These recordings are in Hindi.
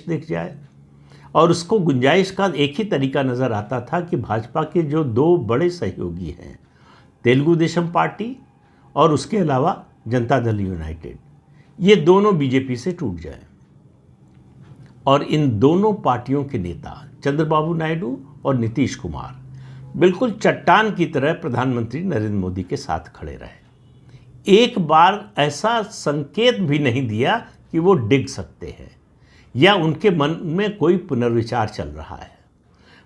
दिख जाए। और उसको गुंजाइश का एक ही तरीका नज़र आता था कि भाजपा के जो दो बड़े सहयोगी हैं, तेलुगु देशम पार्टी और उसके अलावा जनता दल यूनाइटेड, ये दोनों बीजेपी से टूट जाएं और इन दोनों पार्टियों के नेता चंद्रबाबू नायडू और नीतीश कुमार बिल्कुल चट्टान की तरह प्रधानमंत्री नरेंद्र मोदी के साथ खड़े रहे। एक बार ऐसा संकेत भी नहीं दिया कि वो डिग सकते हैं या उनके मन में कोई पुनर्विचार चल रहा है।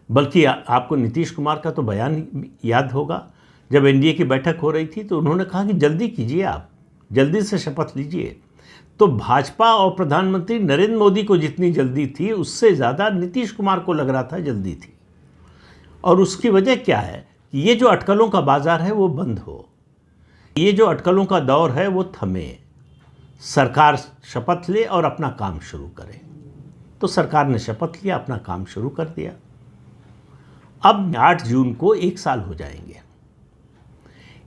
बल्कि आपको नीतीश कुमार का तो बयान याद होगा, जब एनडीए की बैठक हो रही थी तो उन्होंने कहा कि जल्दी कीजिए, आप जल्दी से शपथ लीजिए। तो भाजपा और प्रधानमंत्री नरेंद्र मोदी को जितनी जल्दी थी, उससे ज़्यादा नीतीश कुमार को लग रहा था जल्दी थी। और उसकी वजह क्या है कि ये जो अटकलों का बाजार है वो बंद हो, ये जो अटकलों का दौर है वो थमे, सरकार शपथ ले और अपना काम शुरू करे। तो सरकार ने शपथ लिया, अपना काम शुरू कर दिया। अब 8 जून को 1 साल हो जाएंगे।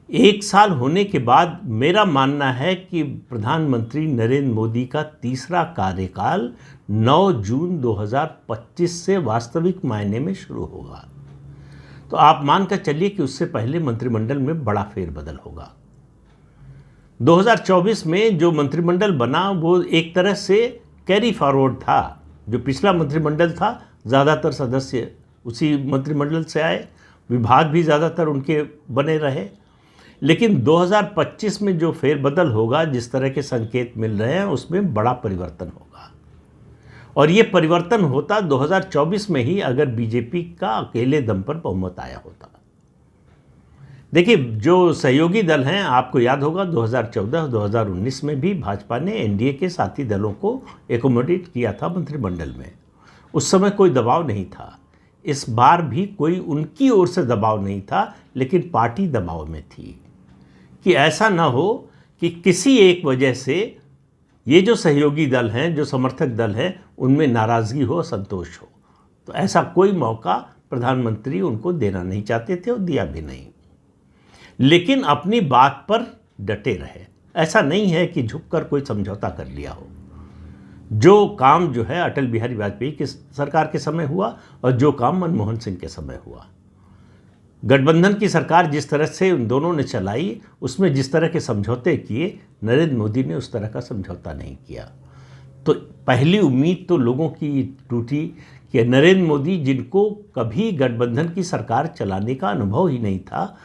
1 साल होने के बाद मेरा मानना है कि प्रधानमंत्री नरेंद्र मोदी का तीसरा कार्यकाल 9 जून 2025 से वास्तविक मायने में शुरू होगा। तो आप मानकर चलिए कि उससे पहले मंत्रिमंडल में बड़ा फेरबदल होगा। 2024 में जो मंत्रिमंडल बना वो एक तरह से कैरी फॉरवर्ड था। जो पिछला मंत्रिमंडल था, ज़्यादातर सदस्य उसी मंत्रिमंडल से आए, विभाग भी ज़्यादातर उनके बने रहे। लेकिन 2025 में जो फेरबदल होगा, जिस तरह के संकेत मिल रहे हैं, उसमें बड़ा परिवर्तन होगा। और ये परिवर्तन होता 2024 में ही अगर बीजेपी का अकेले दम पर बहुमत आया होता। देखिए, जो सहयोगी दल हैं, आपको याद होगा 2014-2019 में भी भाजपा ने एनडीए के साथी दलों को एकोमोडेट किया था मंत्रिमंडल में। उस समय कोई दबाव नहीं था। इस बार भी कोई उनकी ओर से दबाव नहीं था, लेकिन पार्टी दबाव में थी कि ऐसा ना हो कि किसी एक वजह से ये जो सहयोगी दल हैं, जो समर्थक दल हैं, उनमें नाराज़गी हो, असंतोष हो। तो ऐसा कोई मौका प्रधानमंत्री उनको देना नहीं चाहते थे और दिया भी नहीं। लेकिन अपनी बात पर डटे रहे। ऐसा नहीं है कि झुककर कोई समझौता कर लिया हो। जो काम जो है अटल बिहारी वाजपेयी की सरकार के समय हुआ और जो काम मनमोहन सिंह के समय हुआ, गठबंधन की सरकार जिस तरह से उन दोनों ने चलाई, उसमें जिस तरह के समझौते किए, नरेंद्र मोदी ने उस तरह का समझौता नहीं किया। तो पहली उम्मीद तो लोगों की टूटी कि नरेंद्र मोदी, जिनको कभी गठबंधन की सरकार चलाने का अनुभव ही नहीं था,